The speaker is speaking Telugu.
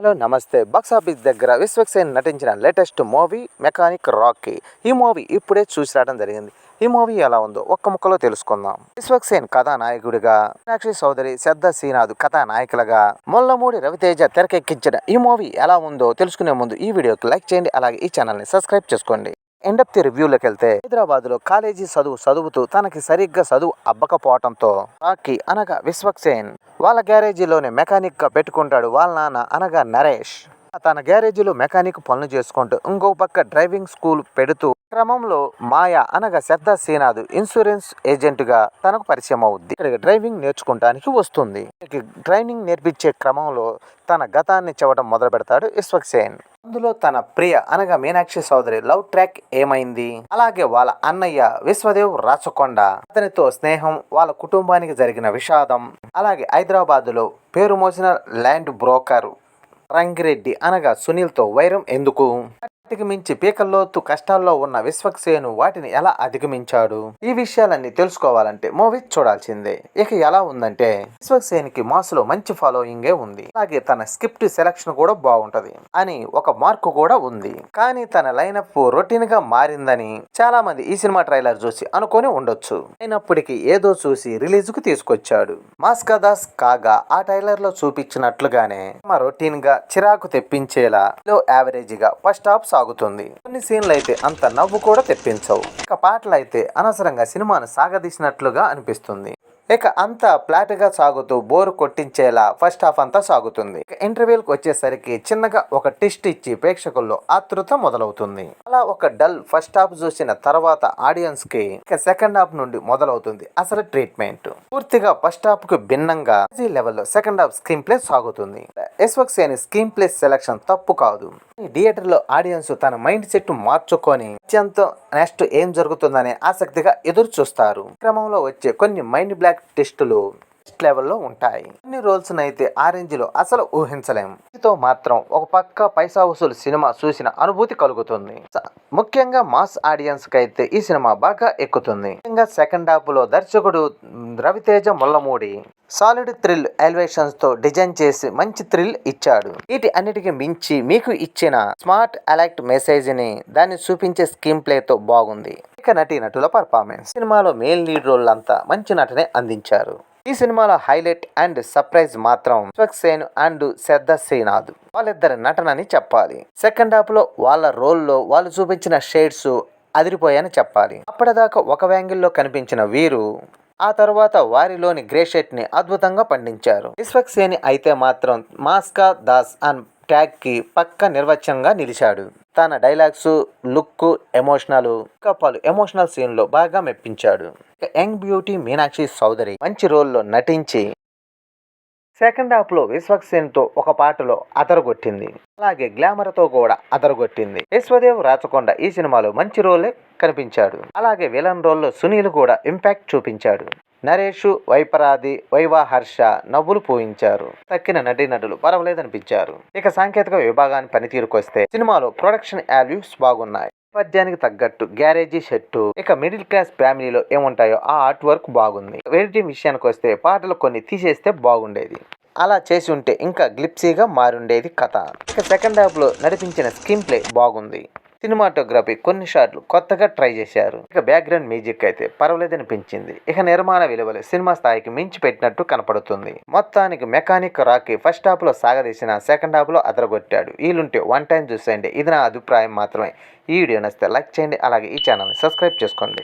హలో నమస్తే. బాక్స్ ఆఫీస్ దగ్గర విశ్వక్ సేన్ నటించిన లేటెస్ట్ మూవీ మెకానిక్ రాకీ. ఈ మూవీ ఇప్పుడే చూసి రావడం జరిగింది. ఈ మూవీ ఎలా ఉందో ఒక్క ముక్కలో తెలుసుకుందాం. విశ్వక్ సేన్ కథానాయకుడిగా, మీనాక్షి చౌదరి, శ్రద్ధా శ్రీనాథ్ కథానాయకులుగా, ముల్లమూడి రవితేజ తెరకెక్కించిన ఈ మూవీ ఎలా ఉందో తెలుసుకునే ముందు ఈ వీడియోకి లైక్ చేయండి. అలాగే ఈ ఛానల్ని సబ్స్క్రైబ్ చేసుకోండి. ఎండ్ ఆఫ్ ది రివ్యూలోకి వెళ్తే, హైదరాబాద్లో కాలేజీ చదువుతూ తనకి సరిగ్గా చదువు అబ్బకపోవడంతో రాకీ అనగా విశ్వక్ సేన్ వాళ్ళ గ్యారేజీలోనే మెకానిక్గా పెట్టుకుంటాడు. వాళ్ళ నాన్న అనగా నరేష్ తన గ్యారేజీలో మెకానిక్ పనులు చేసుకుంటూ ఇంకో పక్క డ్రైవింగ్ స్కూల్ పెడుతూ క్రమంలో మాయ అనగా శ్రద్ధా శ్రీనాథ్ ఇన్సూరెన్స్ ఏజెంట్గా తనకు పరిచయం అవుద్ది. ఇక్కడికి డ్రైవింగ్ నేర్చుకోవడానికి వస్తుంది. ట్రైనింగ్ నేర్పించే క్రమంలో తన గతాన్ని చెప్పడం మొదలు పెడతాడు విశ్వక్ సేన్. అందులో తన ప్రియ అనగా మీనాక్షి చౌదరి లవ్ ట్రాక్ ఏమైంది, అలాగే వాళ్ళ అన్నయ్య విశ్వదేవ్ రాచకొండ అతనితో స్నేహం, వాళ్ళ కుటుంబానికి జరిగిన విషాదం, అలాగే హైదరాబాదులో పేరు మోసిన ల్యాండ్ బ్రోకర్ రంగిరెడ్డి అనగా సునీల్తో వైరం ఎందుకు, వాటికి మించి పీకల్లోతు కష్టాల్లో ఉన్న విశ్వక్ సేన్ వాటిని ఎలా అధిగమించాడు, ఈ విషయాలన్నీ తెలుసుకోవాలంటే మూవీ చూడాల్సిందే. ఇక ఎలా ఉందంటే, విశ్వక్ సేన్ కి మాస్లో మంచి ఫాలోయింగే ఉంది. అలాగే తన స్క్రిప్ట్ సెలక్షన్ కూడా బాగుంటది అని ఒక మార్కు కూడా ఉంది. కానీ తన లైనప్ రొటీన్ గా మారిందని చాలా మంది ఈ సినిమా ట్రైలర్ చూసి అనుకొని ఉండొచ్చు. అయినప్పటికీ ఏదో చూసి రిలీజ్ కు తీసుకొచ్చాడు. మాస్కా దాస్ కాగా ఆ ట్రైలర్ లో చూపించినట్లుగానే రొటీన్ గా చిరాకు తెప్పించేలా లో యావరేజ్ గా ఫస్ట్ హాఫ్ సాగుతుంది. కొన్ని సీన్లు అయితే అంత నవ్వు కూడా తెప్పించవు. ఇక పాటలు అయితే అనవసరంగా సినిమాను సాగదీసినట్లుగా అనిపిస్తుంది. ఇక అంతా ఫ్లాట్ గా సాగుతూ బోరు కొట్టించేలా ఫస్ట్ హాఫ్ అంతా సాగుతుంది. ఇక ఇంటర్వ్యూలకు వచ్చేసరికి చిన్నగా ఒక టెస్ట్ ఇచ్చి ప్రేక్షకుల్లో ఆతృత మొదలవుతుంది. అలా ఒక డల్ ఫస్ట్ హాఫ్ చూసిన తర్వాత ఆడియన్స్ కి ఇక సెకండ్ హాఫ్ నుండి మొదలవుతుంది అసలు ట్రీట్మెంట్. పూర్తిగా ఫస్ట్ హాఫ్ కు భిన్నంగా లెవెల్లో సెకండ్ హాఫ్ స్క్రీన్ ప్లే సాగుతుంది. Vishwak Sen screen play selection తప్పు కాదు. థియేటర్ లో ఆడియన్స్ తన మైండ్ సెట్ మార్చుకొని అత్యంత నెక్స్ట్ ఏం జరుగుతుందనే ఆసక్తిగా ఎదురు చూస్తారు. క్రమంలో వచ్చే కొన్ని మైండ్ బ్లాక్ టెస్టులు లెవెల్లో ఉంటాయి. కొన్ని రోల్స్ అయితే ఆ రేంజ్ లో అసలు ఊహించలేము. దీంతో మాత్రం ఒక పక్క పైసా వసూలు సినిమా చూసిన అనుభూతి కలుగుతుంది. ముఖ్యంగా మాస్ ఆడియన్స్ కి అయితే ఈ సినిమా బాగా ఎక్కుతుంది. ముఖ్యంగా సెకండ్ హాఫ్ లో దర్శకుడు రవితేజ ముల్లమూడి సాలిడ్ థ్రిల్ ఎలివేషన్స్ తో డిజైన్ చేసి మంచి థ్రిల్ ఇచ్చాడు. వీటి అన్నిటికీ మించి మీకు ఇచ్చిన స్మార్ట్ అలర్ట్ మెసేజ్ ని దాన్ని చూపించే స్క్రీన్ ప్లే తో బాగుంది. ఇక నటుల పర్ఫార్మెన్స్, సినిమాలో మెయిన్ లీడ్ రోల్ అంతా మంచి నటనే అందించారు. ఈ సినిమాలో హైలైట్ అండ్ సర్ప్రైజ్ మాత్రం విశ్వక్ సేన్ అండ్ శ్రద్ధా శ్రీనాథ్ వాళ్ళిద్దరి నటనని చెప్పాలి. సెకండ్ హాఫ్ లో వాళ్ళ రోల్లో వాళ్ళు చూపించిన షేడ్స్ అదిరిపోయాయని చెప్పాలి. అప్పటిదాకా ఒక యాంగిల్లో కనిపించిన వీరు ఆ తర్వాత వారిలోని గ్రే షేడ్ ని అద్భుతంగా పండించారు. విశ్వక్ సేన్ అయితే మాత్రం మాస్కా దాస్ అండ్ ట్యాగ్ కి పక్క నిర్వచనంగా నిలిచాడు. తన డైలాగ్స్, లుక్, ఎమోషనల్ పలు ఎమోషనల్ సీన్ లో బాగా మెప్పించాడు. యంగ్ బ్యూటీ మీనాక్షి చౌదరి మంచి రోల్లో నటించి సెకండ్ హాఫ్ లో విశ్వక్ సేన్ తో ఒక పాటలో అదరగొట్టింది. అలాగే గ్లామర్ తో కూడా అదరగొట్టింది. విశ్వదేవ్ రాచకొండ ఈ సినిమాలో మంచి రోలే కనిపించాడు. అలాగే విలన్ రోల్లో సునీల్ కూడా ఇంపాక్ట్ చూపించాడు. నరేష్, వైపరాది, హర్ష నవ్వులు పూయించారు. తక్కిన నటులు పర్వాలేదనిపించారు. ఇక సాంకేతిక విభాగాన్ని పనితీరుకొస్తే సినిమాలో ప్రొడక్షన్ వాల్యూస్ బాగున్నాయి. పద్యానికి తగ్గట్టు గ్యారేజీ సెట్టు, ఇక మిడిల్ క్లాస్ ఫ్యామిలీలో ఏముంటాయో ఆ ఆర్ట్ వర్క్ బాగుంది. ఎడిటింగ్ విషయానికి వస్తే పాటలు కొన్ని తీసేస్తే బాగుండేది. అలా చేసి ఉంటే ఇంకా గ్లిప్సీగా మారుండేది కథ. ఇక సెకండ్ హాఫ్ లో నడిపించిన స్క్రీన్ ప్లే బాగుంది. సినిమాటోగ్రఫీ కొన్ని షాట్లు కొత్తగా ట్రై చేశారు. ఇక బ్యాక్గ్రౌండ్ మ్యూజిక్ అయితే పర్వాలేదనిపించింది. ఇక నిర్మాణ విలువలు సినిమా స్థాయికి మించి పెట్టినట్టు కనపడుతుంది. మొత్తానికి మెకానిక్ రాకీ ఫస్ట్ హాఫ్ లో సాగదీసిన సెకండ్ హాఫ్ లో అదరగొట్టాడు. వీలుంటే వన్ టైం చూసేయండి. ఇది నా అభిప్రాయం మాత్రమే. ఈ వీడియో నచ్చితే లైక్ చేయండి. అలాగే ఈ ఛానల్ని సబ్స్క్రైబ్ చేసుకోండి.